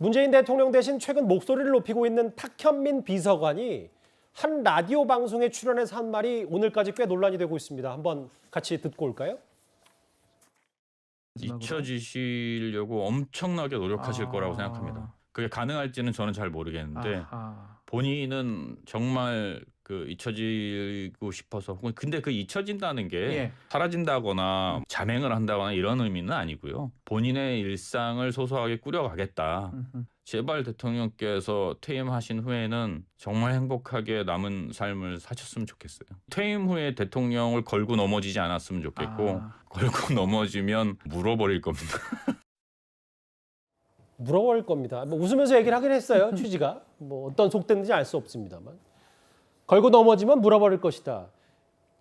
문재인 대통령 대신 최근 목소리를 높이고 있는 탁현민 비서관이 한 라디오 방송에 출연해서 한 말이 오늘까지 꽤 논란이 되고 있습니다. 한번 같이 듣고 올까요? 잊혀지시려고 엄청나게 노력하실 거라고 생각합니다. 그게 가능할지는 저는 잘 모르겠는데 본인은 정말 그 잊혀지고 싶어서 근데 그 잊혀진다는 게 사라진다거나 잠행을 한다거나 이런 의미는 아니고요. 본인의 일상을 소소하게 꾸려가겠다. 제발 대통령께서 퇴임하신 후에는 정말 행복하게 남은 삶을 사셨으면 좋겠어요. 퇴임 후에 대통령을 걸고 넘어지지 않았으면 좋겠고 걸고 넘어지면 물어버릴 겁니다. 물어볼 겁니다. 뭐 웃으면서 얘기를 하긴 했어요. 취지가. 뭐 어떤 속된지 알 수 없습니다만. 걸고 넘어지면 물어버릴 것이다.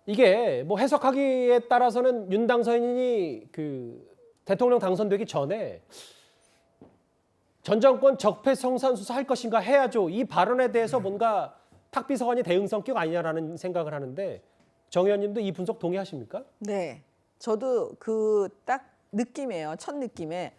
이게 뭐 해석하기에 따라서는 윤 당선인이 그 대통령 당선되기 전에 전 정권 적폐청산 수사할 것인가 해야죠. 이 발언에 대해서 뭔가 탁 비서관이 대응 성격 아니냐라는 생각을 하는데 정 의원님도 이 분석 동의하십니까? 네, 저도 그 딱 느낌이에요. 첫 느낌에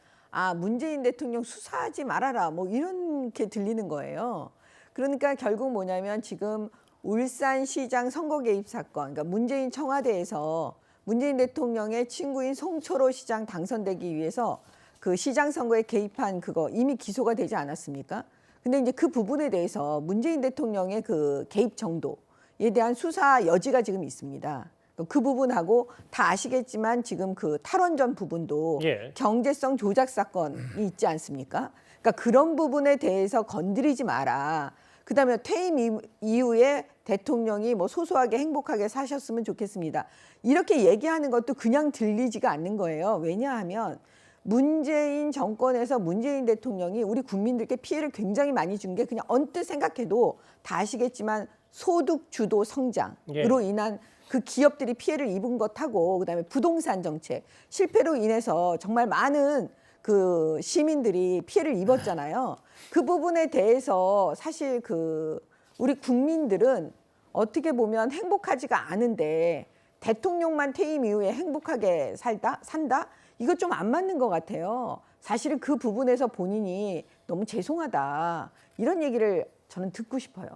문재인 대통령 수사하지 말아라 뭐 이렇게 들리는 거예요. 그러니까 결국 뭐냐면 지금 울산시장 선거 개입 사건, 그러니까 문재인 청와대에서 문재인 대통령의 친구인 송철호 시장 당선되기 위해서 그 시장 선거에 개입한 그거 이미 기소가 되지 않았습니까? 근데 이제 그 부분에 대해서 문재인 대통령의 그 개입 정도에 대한 수사 여지가 지금 있습니다. 그 부분하고 다 아시겠지만 지금 그 탈원전 부분도 경제성 조작 사건이 있지 않습니까? 그러니까 그런 부분에 대해서 건드리지 마라. 그다음에 퇴임 이후에 대통령이 뭐 소소하게 행복하게 사셨으면 좋겠습니다. 이렇게 얘기하는 것도 그냥 들리지가 않는 거예요. 왜냐하면 문재인 정권에서 문재인 대통령이 우리 국민들께 피해를 굉장히 많이 준 게 그냥 언뜻 생각해도 다 아시겠지만 소득 주도 성장으로 인한 그 기업들이 피해를 입은 것하고 그다음에 부동산 정책 실패로 인해서 정말 많은 그 시민들이 피해를 입었잖아요. 그 부분에 대해서 사실 그 우리 국민들은 어떻게 보면 행복하지가 않은데 대통령만 퇴임 이후에 행복하게 산다? 이거 좀 안 맞는 것 같아요. 사실은 그 부분에서 본인이 너무 죄송하다 이런 얘기를 저는 듣고 싶어요.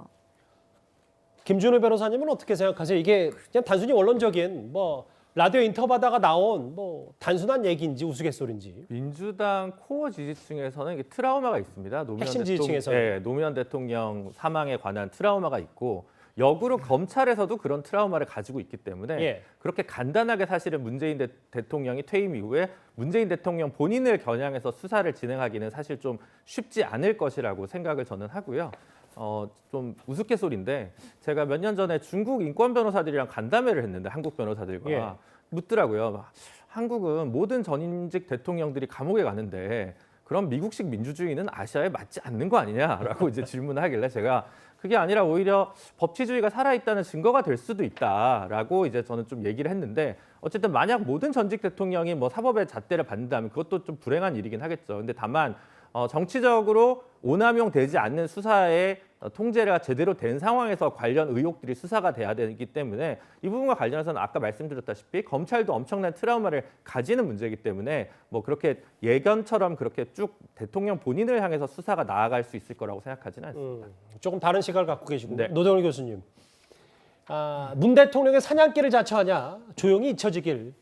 김준호 변호사님은 어떻게 생각하세요? 이게 그냥 단순히 원론적인 뭐 라디오 인터뷰하다가 나온 뭐 단순한 얘기인지 우스갯소리인지. 민주당 코어 지지층에서는 이게 트라우마가 있습니다. 핵심 지지층에서는. 네, 노무현 대통령 사망에 관한 트라우마가 있고 역으로 검찰에서도 그런 트라우마를 가지고 있기 때문에 그렇게 간단하게 사실은 문재인 대통령이 퇴임 이후에 문재인 대통령 본인을 겨냥해서 수사를 진행하기는 사실 좀 쉽지 않을 것이라고 생각을 저는 하고요. 좀 우스갯소리인데 제가 몇 년 전에 중국 인권 변호사들이랑 간담회를 했는데 한국 변호사들과 묻더라고요. 한국은 모든 전임직 대통령들이 감옥에 가는데 그럼 미국식 민주주의는 아시아에 맞지 않는 거 아니냐라고 이제 질문을 하길래 제가 그게 아니라 오히려 법치주의가 살아있다는 증거가 될 수도 있다라고 이제 저는 좀 얘기를 했는데 어쨌든 만약 모든 전직 대통령이 뭐 사법의 잣대를 받는다면 그것도 좀 불행한 일이긴 하겠죠. 근데 다만 정치적으로 오남용 되지 않는 수사의 통제가 제대로 된 상황에서 관련 의혹들이 수사가 돼야 되기 때문에 이 부분과 관련해서는 아까 말씀드렸다시피 검찰도 엄청난 트라우마를 가지는 문제이기 때문에 뭐 그렇게 예견처럼 그렇게 쭉 대통령 본인을 향해서 수사가 나아갈 수 있을 거라고 생각하지는 않습니다. 조금 다른 시각을 갖고 계시고 노정일 교수님. 문 대통령의 사냥개를 자처하냐 조용히 잊혀지길.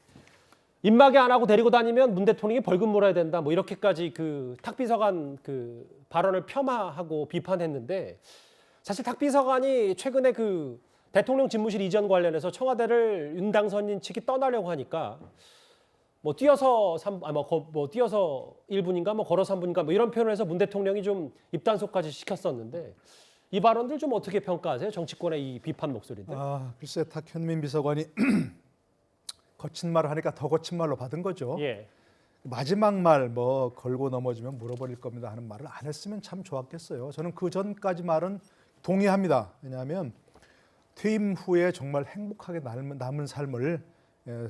입마개 안 하고 데리고 다니면 문 대통령이 벌금 물어야 된다. 뭐 이렇게까지 그 탁 비서관 그 발언을 폄하하고 비판했는데 사실 탁 비서관이 최근에 그 대통령 집무실 이전 관련해서 청와대를 윤 당선인 측이 떠나려고 하니까 뭐 뛰어서 뛰어서 1분인가 뭐 걸어 3분인가 뭐 이런 표현을 해서 문 대통령이 좀 입단속까지 시켰었는데 이 발언들 좀 어떻게 평가하세요? 정치권의 이 비판 목소리들. 글쎄 탁현민 비서관이 거친 말을 하니까 더 거친 말로 받은 거죠. 마지막 말 뭐 걸고 넘어지면 물어버릴 겁니다 하는 말을 안 했으면 참 좋았겠어요. 저는 그 전까지 말은 동의합니다. 왜냐하면 퇴임 후에 정말 행복하게 남은 삶을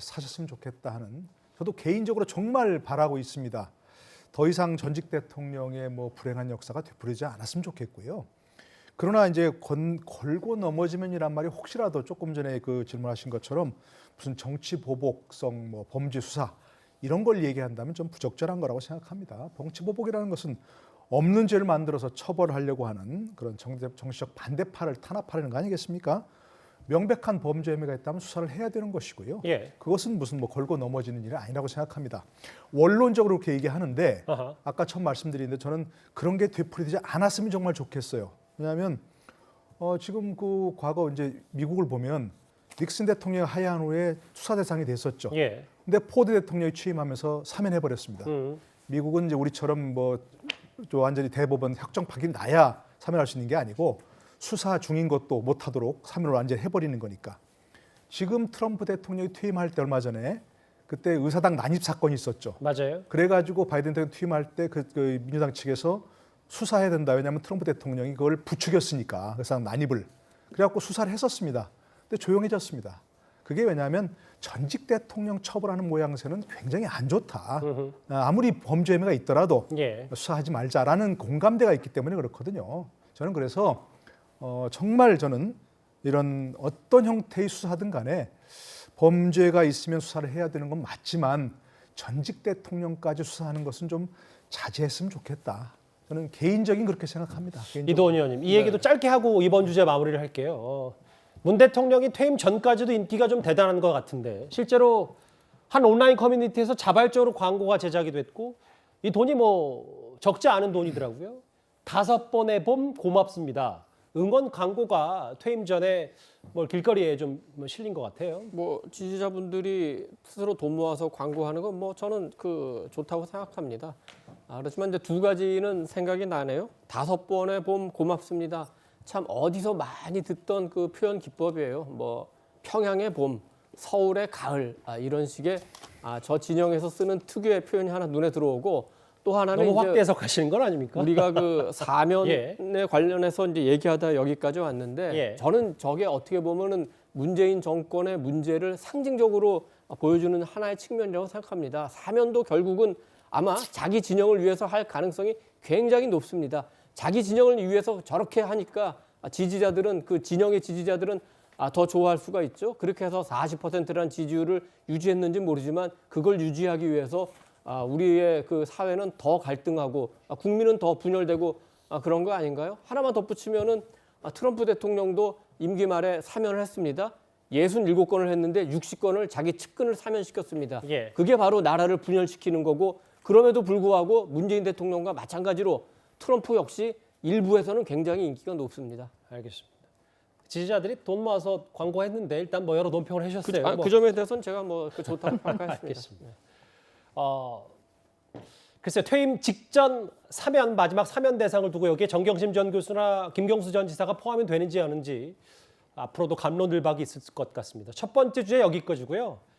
사셨으면 좋겠다 하는 저도 개인적으로 정말 바라고 있습니다. 더 이상 전직 대통령의 뭐 불행한 역사가 되풀이지 않았으면 좋겠고요. 그러나 이제 걸고 넘어지면이란 말이 혹시라도 조금 전에 그 질문하신 것처럼 무슨 정치 보복성 뭐 범죄 수사 이런 걸 얘기한다면 좀 부적절한 거라고 생각합니다. 정치 보복이라는 것은 없는 죄를 만들어서 처벌하려고 하는 그런 정치적 반대파를 탄압하려는 거 아니겠습니까? 명백한 범죄 혐의가 있다면 수사를 해야 되는 것이고요. 예. 그것은 무슨 뭐 걸고 넘어지는 일이 아니라고 생각합니다. 원론적으로 그렇게 얘기하는데 아까 처음 말씀드렸는데 저는 그런 게 되풀이되지 않았으면 정말 좋겠어요. 왜냐하면 지금 그 과거 이제 미국을 보면 닉슨 대통령 하야한 후에 수사 대상이 됐었죠. 예. 근데 포드 대통령이 취임하면서 사면해 버렸습니다. 미국은 이제 우리처럼 뭐 완전히 대법원 확정 판결이 나야 사면할 수 있는 게 아니고 수사 중인 것도 못하도록 사면을 완전히 해버리는 거니까. 지금 트럼프 대통령이 퇴임할 때 얼마 전에 그때 의사당 난입 사건이 있었죠. 맞아요. 그래가지고 바이든 대통령 퇴임할 때 그 민주당 측에서 수사해야 된다. 왜냐하면 트럼프 대통령이 그걸 부추겼으니까 의사당 난입을. 그래갖고 수사를 했었습니다. 근데 조용해졌습니다. 그게 왜냐하면 전직 대통령 처벌하는 모양새는 굉장히 안 좋다. 아무리 범죄 혐의가 있더라도 예. 수사하지 말자라는 공감대가 있기 때문에 그렇거든요. 저는 그래서 정말 저는 이런 어떤 형태의 수사든 간에 범죄가 있으면 수사를 해야 되는 건 맞지만 전직 대통령까지 수사하는 것은 좀 자제했으면 좋겠다. 저는 개인적인 그렇게 생각합니다. 이도원 의원님, 이 얘기도 짧게 하고 이번 주제 마무리를 할게요. 문 대통령이 퇴임 전까지도 인기가 좀 대단한 것 같은데 실제로 한 온라인 커뮤니티에서 자발적으로 광고가 제작이 됐고 이 돈이 뭐 적지 않은 돈이더라고요. 5번의 봄 고맙습니다. 응원 광고가 퇴임 전에 뭐 길거리에 좀 실린 것 같아요. 뭐 지지자분들이 스스로 돈 모아서 광고하는 건 뭐 저는 좋다고 생각합니다. 그렇지만 이제 두 가지는 생각이 나네요. 5번의 봄 고맙습니다. 참 어디서 많이 듣던 그 표현 기법이에요. 뭐 평양의 봄, 서울의 가을 이런 식의 저 진영에서 쓰는 특유의 표현이 하나 눈에 들어오고 또 하나는 너무 확대 해석하시는 건 아닙니까? 우리가 그 사면에 예. 관련해서 이제 얘기하다 여기까지 왔는데 예. 저는 저게 어떻게 보면은 문재인 정권의 문제를 상징적으로 보여주는 하나의 측면이라고 생각합니다. 사면도 결국은 아마 자기 진영을 위해서 할 가능성이 굉장히 높습니다. 자기 진영을 위해서 저렇게 하니까 지지자들은 그 진영의 지지자들은 더 좋아할 수가 있죠. 그렇게 해서 40%라는 지지율을 유지했는지 모르지만 그걸 유지하기 위해서 우리의 그 사회는 더 갈등하고 국민은 더 분열되고 그런 거 아닌가요? 하나만 덧붙이면은 트럼프 대통령도 임기 말에 사면을 했습니다. 67건을 했는데 60건을 자기 측근을 사면시켰습니다. 예. 그게 바로 나라를 분열시키는 거고 그럼에도 불구하고 문재인 대통령과 마찬가지로 트럼프 역시 일부에서는 굉장히 인기가 높습니다. 알겠습니다. 지지자들이 돈 모아서 광고했는데 일단 뭐 여러 논평을 해주셨어요. 그 점에 대해서는 제가 뭐 좋다고 평가했습니다. 알겠습니다. 글쎄 퇴임 직전 사면 마지막 사면 대상을 두고 여기에 정경심 전 교수나 김경수 전 지사가 포함이 되는지 아닌지 앞으로도 갑론을박이 있을 것 같습니다. 첫 번째 주제 여기까지고요.